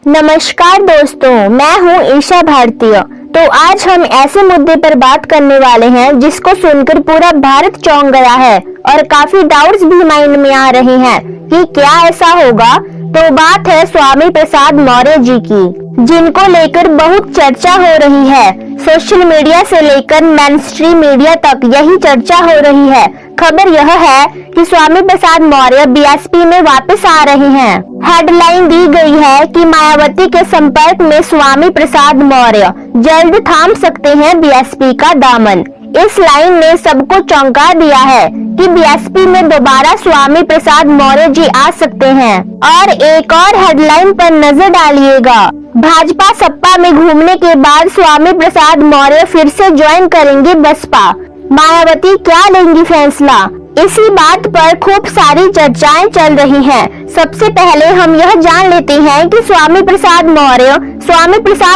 नमस्कार दोस्तों, मैं हूं ईशा भारतीय। तो आज हम ऐसे मुद्दे पर बात करने वाले हैं जिसको सुनकर पूरा भारत चौंक गया है और काफी डाउट्स भी माइंड में आ रहे हैं कि क्या ऐसा होगा। तो बात है स्वामी प्रसाद मौर्य जी की, जिनको लेकर बहुत चर्चा हो रही है। सोशल मीडिया से लेकर मेनस्ट्रीम मीडिया तक यही चर्चा हो रही है। खबर यह है कि स्वामी प्रसाद मौर्य बीएसपी में वापस आ रहे हैं। हेडलाइन दी गई है कि मायावती के संपर्क में स्वामी प्रसाद मौर्य जल्द थाम सकते हैं बीएसपी का दामन। इस लाइन ने सबको चौंका दिया है कि बीएसपी में दोबारा स्वामी प्रसाद मौर्य जी आ सकते हैं। और एक और हेडलाइन पर नजर डालिएगा, भाजपा सपा में घूमने के बाद स्वामी प्रसाद मौर्य फिर से ज्वाइन करेंगे बसपा। मायावती क्या लेंगी फैसला, इसी बात पर खूब सारी चर्चाएं चल रही हैं। सबसे पहले हम यह जान लेते हैं कि स्वामी प्रसाद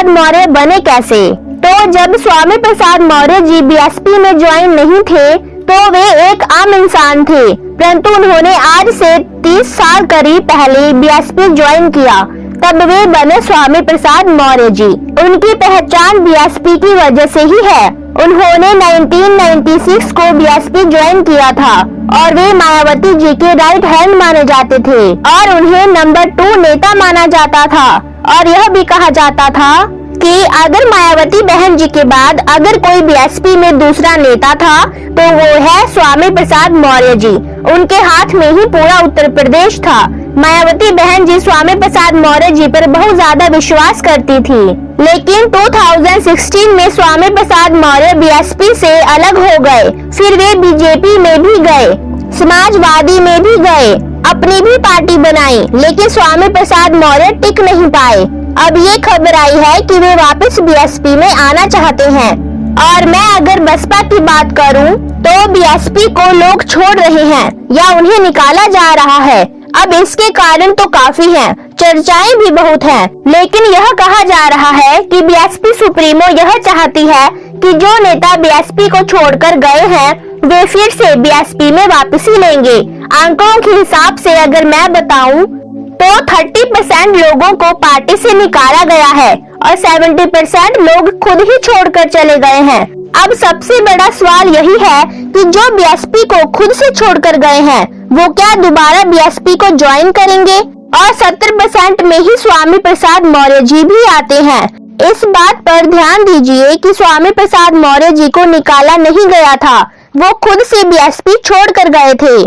मौर्य बने कैसे। तो जब स्वामी प्रसाद मौर्य जी बीएसपी में ज्वाइन नहीं थे तो वे एक आम इंसान थे, परंतु उन्होंने आज से 30 साल करीब पहले बीएसपी ज्वाइन किया, तब वे बने स्वामी प्रसाद मौर्य जी। उनकी पहचान बीएसपी की वजह से ही है। उन्होंने 1996 को बीएसपी ज्वाइन किया था और वे मायावती जी के राइट हैंड माने जाते थे और उन्हें नंबर 2 नेता माना जाता था। और यह भी कहा जाता था कि अगर मायावती बहन जी के बाद अगर कोई बीएसपी में दूसरा नेता था तो वो है स्वामी प्रसाद मौर्य जी। उनके हाथ में ही पूरा उत्तर प्रदेश था। मायावती बहन जी स्वामी प्रसाद मौर्य जी पर बहुत ज्यादा विश्वास करती थी, लेकिन 2016 में स्वामी प्रसाद मौर्य बीएसपी से अलग हो गए। फिर वे बीजेपी में भी गए, समाजवादी में भी गए, अपनी भी पार्टी बनाई, लेकिन स्वामी प्रसाद मौर्य टिक नहीं पाए। अब ये खबर आई है कि वे वापस बीएसपी में आना चाहते हैं। और मैं अगर बसपा की बात करूं तो बीएसपी को लोग छोड़ रहे हैं या उन्हें निकाला जा रहा है। अब इसके कारण तो काफी हैं, चर्चाएं भी बहुत हैं, लेकिन यह कहा जा रहा है कि बीएसपी सुप्रीमो यह चाहती है कि जो नेता बीएसपी को छोड़कर गए हैं वे फिर से बीएसपी में वापसी लेंगे। आंकड़ों के हिसाब से अगर मैं बताऊं तो 30% लोगों को पार्टी से निकाला गया है और 70% लोग खुद ही छोड़कर चले गए हैं। अब सबसे बड़ा सवाल यही है कि जो बीएसपी को खुद से छोड़कर गए हैं वो क्या दोबारा बीएसपी को ज्वाइन करेंगे। और 70% में ही स्वामी प्रसाद मौर्य जी भी आते हैं। इस बात पर ध्यान दीजिए कि स्वामी प्रसाद मौर्य जी को निकाला नहीं गया था, वो खुद से बीएसपी छोड़कर गए थे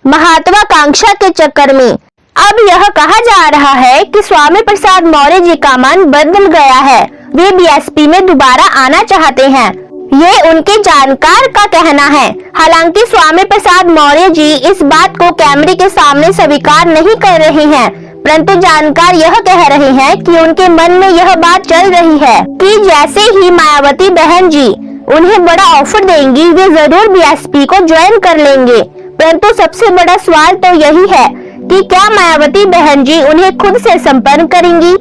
महत्वाकांक्षा के चक्कर में। अब यह कहा जा रहा है कि स्वामी प्रसाद मौर्य जी का मन बदल गया है, वे बीएसपी में दोबारा आना चाहते हैं, ये उनके जानकार का कहना है। हालांकि स्वामी प्रसाद मौर्य जी इस बात को कैमरे के सामने स्वीकार नहीं कर रहे हैं, परंतु जानकार यह कह रहे हैं कि उनके मन में यह बात चल रही है कि जैसे ही मायावती बहन जी उन्हें बड़ा ऑफर देंगी वे जरूर बीएसपी को ज्वाइन कर लेंगे। परंतु सबसे बड़ा सवाल तो यही है कि क्या मायावती बहन जी उन्हें खुद से संपर्क करेंगी,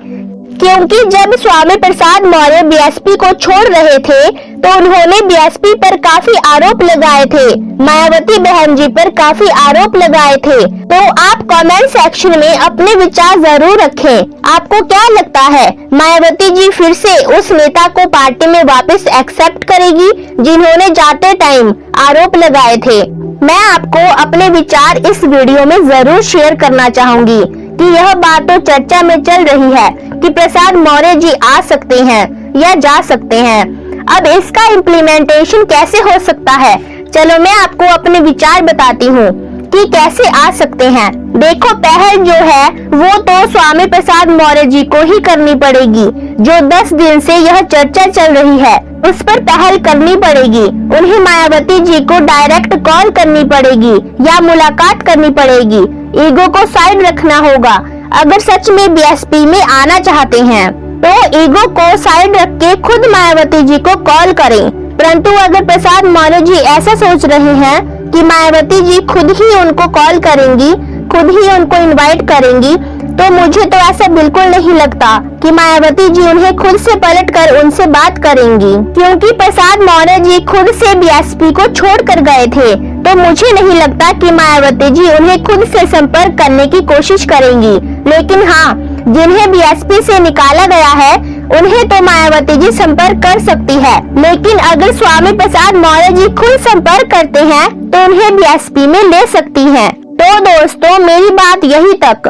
क्योंकि जब स्वामी प्रसाद मौर्य बीएसपी को छोड़ रहे थे तो उन्होंने बीएसपी पर काफी आरोप लगाए थे, मायावती बहन जी पर काफी आरोप लगाए थे। तो आप कमेंट सेक्शन में अपने विचार जरूर रखें। आपको क्या लगता है मायावती जी फिर से उस नेता को पार्टी में वापस एक्सेप्ट करेगी जिन्होंने जाते टाइम आरोप लगाए थे। मैं आपको अपने विचार इस वीडियो में जरूर शेयर करना चाहूंगी कि यह बात तो चर्चा में चल रही है कि प्रसाद मौर्य जी आ सकते हैं या जा सकते हैं। अब इसका इम्प्लीमेंटेशन कैसे हो सकता है, चलो मैं आपको अपने विचार बताती हूँ कि कैसे आ सकते हैं। देखो, पहल जो है वो तो स्वामी प्रसाद मौर्य जी को ही करनी पड़ेगी। जो 10 दिन से यह चर्चा चल रही है उस पर पहल करनी पड़ेगी। उन्हें मायावती जी को डायरेक्ट कॉल करनी पड़ेगी या मुलाकात करनी पड़ेगी। ईगो को साइड रखना होगा। अगर सच में बीएसपी में आना चाहते हैं तो ईगो को साइड रख के खुद मायावती जी को कॉल करें। परंतु अगर प्रसाद मौर्य जी ऐसा सोच रहे हैं कि मायावती जी खुद ही उनको कॉल करेंगी, खुद ही उनको इनवाइट करेंगी, तो मुझे तो ऐसा बिल्कुल नहीं लगता कि मायावती जी उन्हें खुद से पलटकर उनसे बात करेंगी, क्योंकि प्रसाद मौर्य जी खुद से बीएसपी को छोड़कर गए थे। तो मुझे नहीं लगता कि मायावती जी उन्हें खुद से संपर्क करने की कोशिश करेंगी। लेकिन हाँ, जिन्हें बीएसपी से निकाला गया है उन्हें तो मायावती जी संपर्क कर सकती है, लेकिन अगर स्वामी प्रसाद मौर्य जी खुद संपर्क करते हैं तो उन्हें बीएसपी में ले सकती हैं। तो दोस्तों मेरी बात यही तक।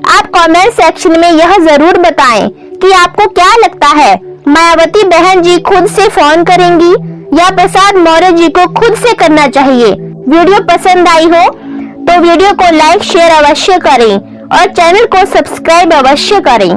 आप कमेंट सेक्शन में यह जरूर बताएं कि आपको क्या लगता है, मायावती बहन जी खुद से फोन करेंगी या प्रसाद मौर्य जी को खुद से करना चाहिए। वीडियो पसंद आई हो तो वीडियो को लाइक शेयर अवश्य करें और चैनल को सब्सक्राइब अवश्य करें।